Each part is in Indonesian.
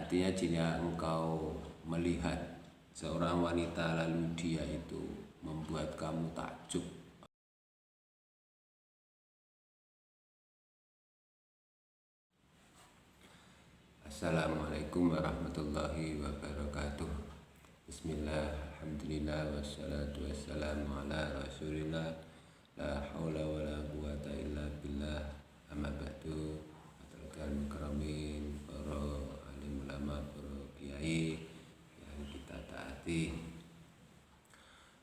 artinya jika engkau melihat seorang wanita lalu dia itu membuat kamu takjub. Assalamualaikum warahmatullahi wabarakatuh. Bismillah, alhamdulillah, wassalatu wassalamu ala rasulillah. La hawla wa la quwata illa billah. Amma ba'du. Atalkan mukramin, para alim ulama, para kiai yang kita taati,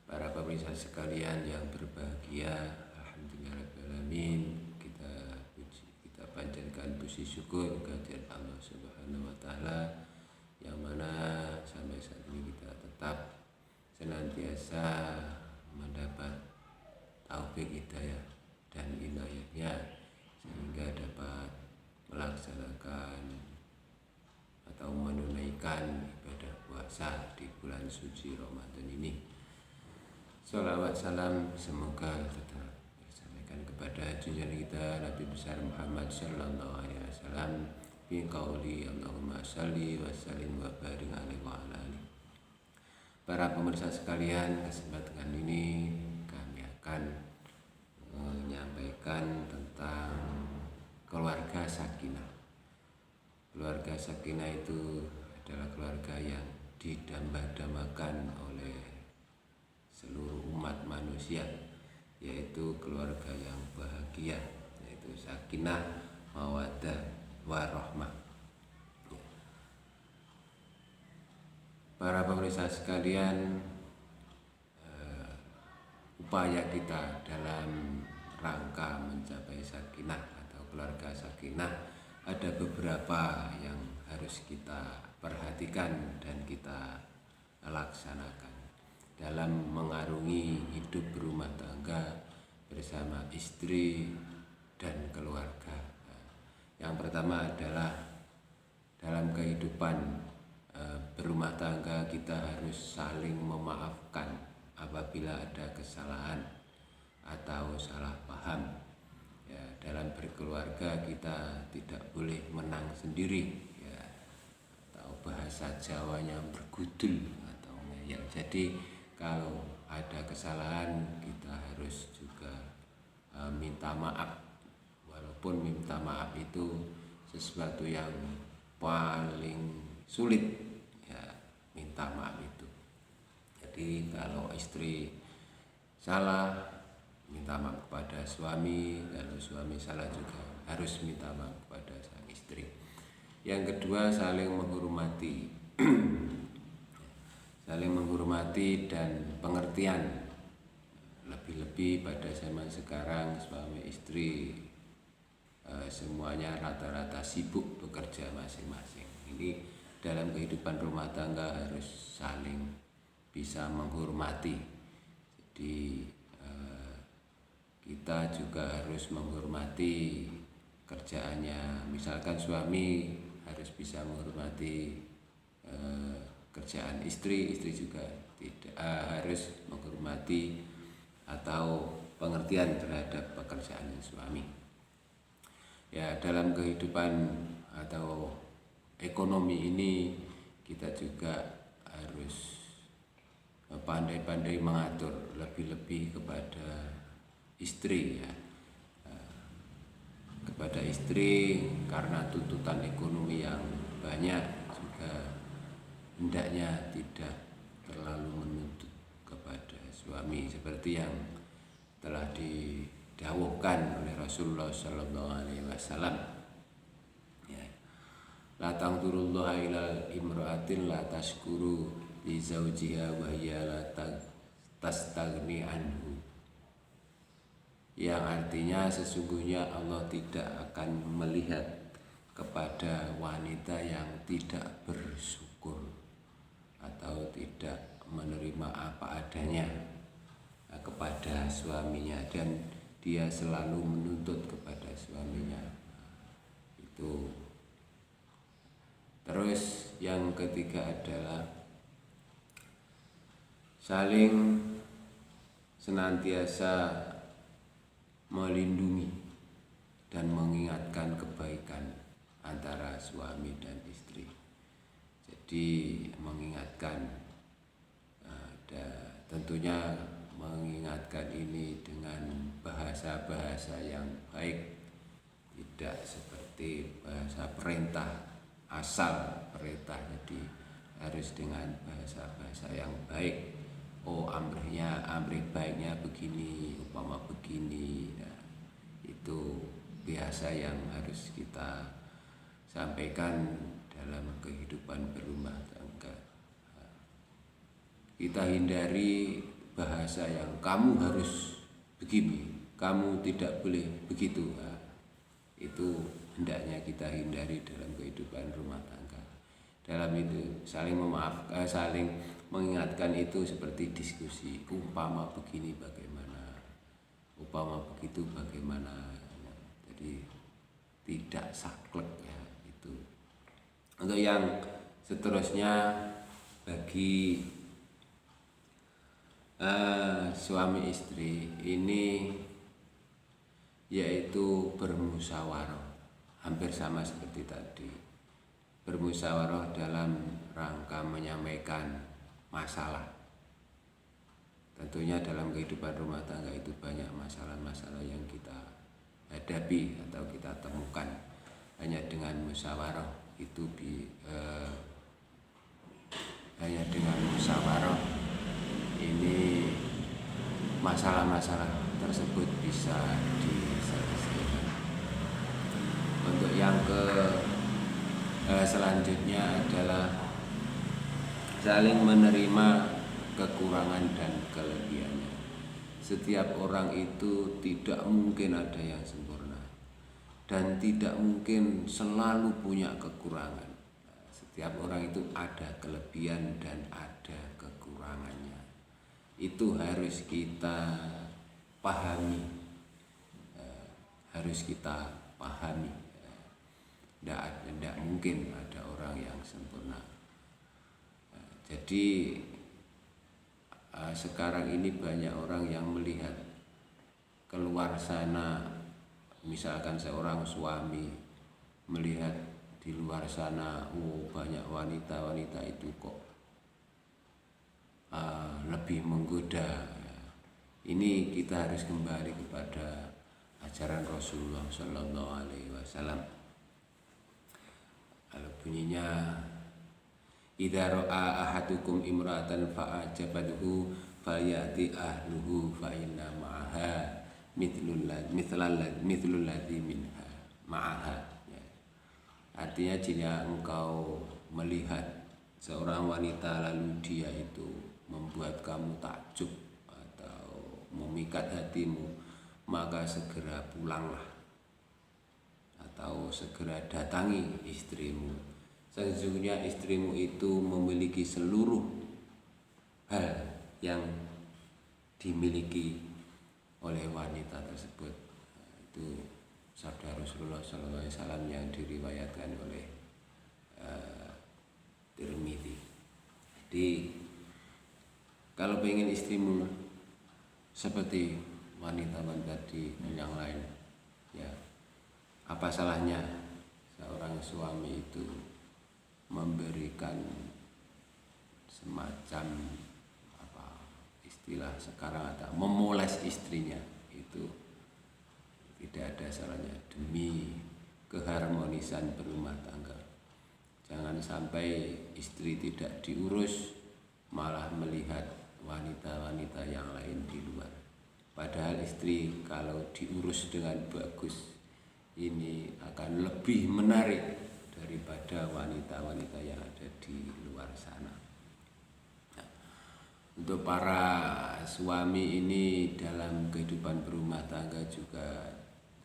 para pemirsa sekalian yang berbahagia, alhamdulillah rabbil alamin. Kita panjatkan puji syukur kehadirat Allah Subhanahu wa taala yang mana sampai saat ini kita tetap senantiasa mendapat taufik hidayah dan inayahnya sehingga dapat melaksanakan atau menunaikan ibadah puasa di bulan suci Ramadan ini. Sholawat salam semoga tetap tersampaikan kepada junjungan kita Nabi besar Muhammad sallallahu alaihi wasallam bi qauli Allahumma shalli wa sallim wa barik alaihi wa ala alihi. Para pemirsa sekalian, kesempatan ini kami akan menyampaikan tentang keluarga sakinah. Keluarga sakinah itu adalah keluarga yang didamba-dambakan oleh seluruh umat manusia, yaitu keluarga yang bahagia, yaitu sakinah, mawaddah, warahmah. Para pemirsa sekalian, upaya kita dalam rangka mencapai sakinah atau keluarga sakinah ada beberapa yang harus kita perhatikan dan kita laksanakan dalam mengarungi hidup berumah tangga bersama istri dan keluarga. Yang pertama adalah dalam kehidupan berumah tangga kita harus saling memaafkan apabila ada kesalahan atau salah paham. Ya, dalam berkeluarga kita tidak boleh menang sendiri, ya, atau bahasa Jawanya bergudul atau ngeyel. Jadi kalau ada kesalahan kita harus juga minta maaf, walaupun minta maaf itu sesuatu yang paling sulit, ya, minta maaf itu. Jadi kalau istri salah minta maaf kepada suami, kalau suami salah juga harus minta maaf kepada sang istri. Yang kedua, saling menghormati. Saling menghormati dan pengertian. Lebih-lebih pada zaman sekarang suami istri semuanya rata-rata sibuk bekerja masing-masing. Ini dalam kehidupan rumah tangga harus saling bisa menghormati. Jadi kita juga harus menghormati kerjaannya. Misalkan suami harus bisa menghormati kerjaan istri, istri juga tidak harus menghormati atau pengertian terhadap pekerjaan suami. Ya, dalam kehidupan atau ekonomi ini kita juga harus pandai-pandai mengatur, lebih-lebih kepada istri, ya, kepada istri karena tuntutan ekonomi yang banyak juga hendaknya tidak terlalu menuntut kepada suami seperti yang telah didhawuhkan oleh Rasulullah sallallahu alaihi wasallam. Ya. La tangdurullaha ilal imra'atin la tashkuru li zawjiha wa hiya la tastagni anhu. Yang artinya sesungguhnya Allah tidak akan melihat kepada wanita yang tidak bersyukur atau tidak menerima apa adanya kepada suaminya dan dia selalu menuntut kepada suaminya. Itu. Terus yang ketiga adalah saling senantiasa melindungi dan mengingatkan kebaikan antara suami dan istri. Jadi mengingatkan, tentunya mengingatkan ini dengan bahasa-bahasa yang baik, tidak seperti bahasa perintah asal perintah. Jadi harus dengan bahasa-bahasa yang baik. Oh, amrih baiknya begini, upama begini. Nah, itu biasa yang harus kita sampaikan dalam kehidupan berumah tangga. Kita hindari bahasa yang kamu harus begini, kamu tidak boleh begitu. Nah, itu hendaknya kita hindari dalam kehidupan rumah tangga. Dalam itu saling saling mengingatkan itu seperti diskusi. Umpama begini bagaimana, upama begitu bagaimana. Jadi tidak saklek ya itu. Untuk yang seterusnya bagi suami istri ini yaitu bermusyawarah, hampir sama seperti tadi. Bermusyawarah dalam rangka menyampaikan masalah. Tentunya dalam kehidupan rumah tangga itu banyak masalah-masalah yang kita hadapi atau kita temukan. Hanya dengan musyawarah itu hanya dengan musyawarah ini masalah-masalah tersebut bisa diselesaikan. Untuk yang selanjutnya adalah saling menerima kekurangan dan kelebihannya. Setiap orang itu tidak mungkin ada yang sempurna dan tidak mungkin selalu punya kekurangan. Setiap orang itu ada kelebihan dan ada kekurangannya. Itu harus kita pahami, harus kita pahami. Tidak mungkin ada orang yang sempurna. Jadi sekarang ini banyak orang yang melihat keluar sana, misalkan seorang suami melihat di luar sana, banyak wanita-wanita itu kok lebih menggoda. Ini kita harus kembali kepada ajaran Rasulullah Sallallahu Alaihi Wasallam. Kalau bunyinya, idza ra'a ahadukum imra'atan fa'ajabathu falyati ahluhu fa inna ma'aha mithlul ladzi minha ma'aha. Ya. Artinya jika engkau melihat seorang wanita lalu dia itu membuat kamu takjub atau memikat hatimu, maka segera pulanglah atau segera datangi istrimu. Sesungguhnya istrimu itu memiliki seluruh hal yang dimiliki oleh wanita tersebut. Itu sabda Rasulullah SAW yang diriwayatkan oleh Tirmidzi. Jadi kalau pengen istrimu seperti wanita-wanita yang lain, ya apa salahnya seorang suami itu memberikan semacam istilah sekarang ada memoles istrinya. Itu tidak ada salahnya demi keharmonisan berumah tangga. Jangan sampai istri tidak diurus malah melihat wanita-wanita yang lain di luar. Padahal istri kalau diurus dengan bagus ini akan lebih menarik daripada wanita-wanita yang ada di luar sana. Nah, untuk para suami ini dalam kehidupan berumah tangga juga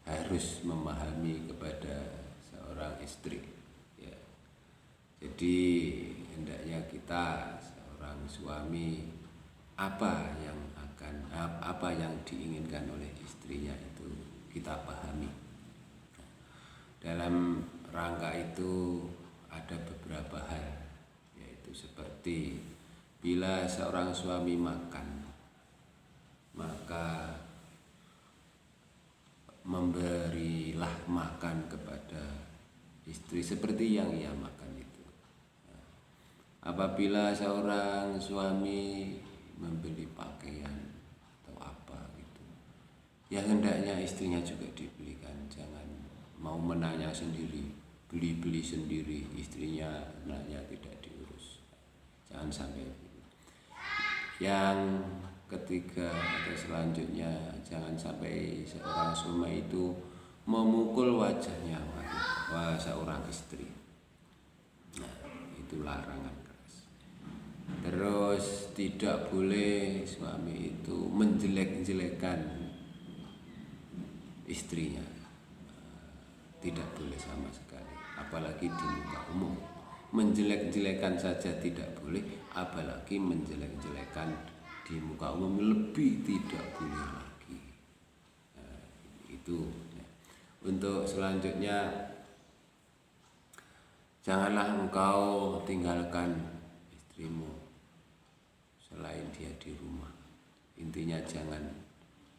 harus memahami kepada seorang istri. Ya. Jadi hendaknya kita seorang suami apa yang diinginkan oleh istrinya itu kita pahami. Dalam rangka itu ada beberapa hal, yaitu seperti bila seorang suami makan, maka memberilah makan kepada istri seperti yang ia makan itu. Apabila seorang suami membeli pakaian atau apa gitu, ya hendaknya istrinya juga dibelikan. Jangan mau menanya sendiri, beli-beli sendiri, istrinya nanya tidak diurus. Jangan sampai itu. Yang ketiga atau selanjutnya, jangan sampai seorang suami itu memukul wajahnya seorang istri. Nah, itu larangan keras. Terus tidak boleh suami itu menjelek-jelekan istrinya. Tidak boleh sama sekali, apalagi di muka umum. Menjelek-jelekan saja tidak boleh, apalagi menjelek-jelekan di muka umum lebih tidak boleh lagi. Nah, itu. Untuk selanjutnya, janganlah engkau tinggalkan istrimu selain dia di rumah. Intinya jangan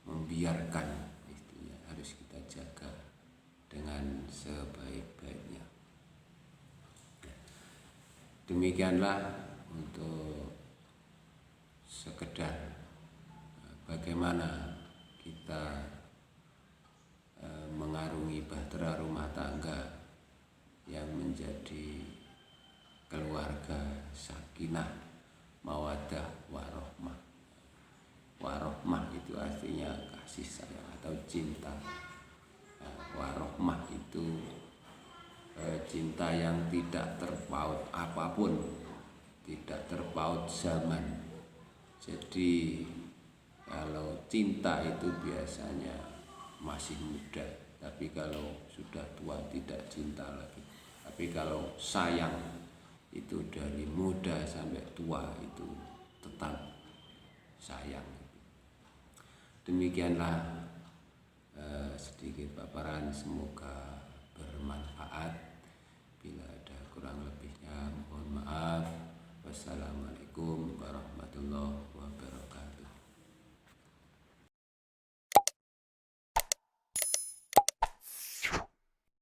membiarkan istrinya, harus kita jaga dengan sebaik-baiknya. Demikianlah untuk sekedar bagaimana kita mengarungi bahtera rumah tangga yang menjadi keluarga sakinah, mawaddah, warohmah. Warohmah itu artinya kasih sayang atau cinta. Warohmah itu cinta yang tidak terpaut apapun, tidak terpaut zaman. Jadi kalau cinta itu biasanya masih muda, tapi kalau sudah tua tidak cinta lagi. Tapi kalau sayang itu dari muda sampai tua itu tetap sayang. Demikianlah sedikit paparan, semoga bermanfaat.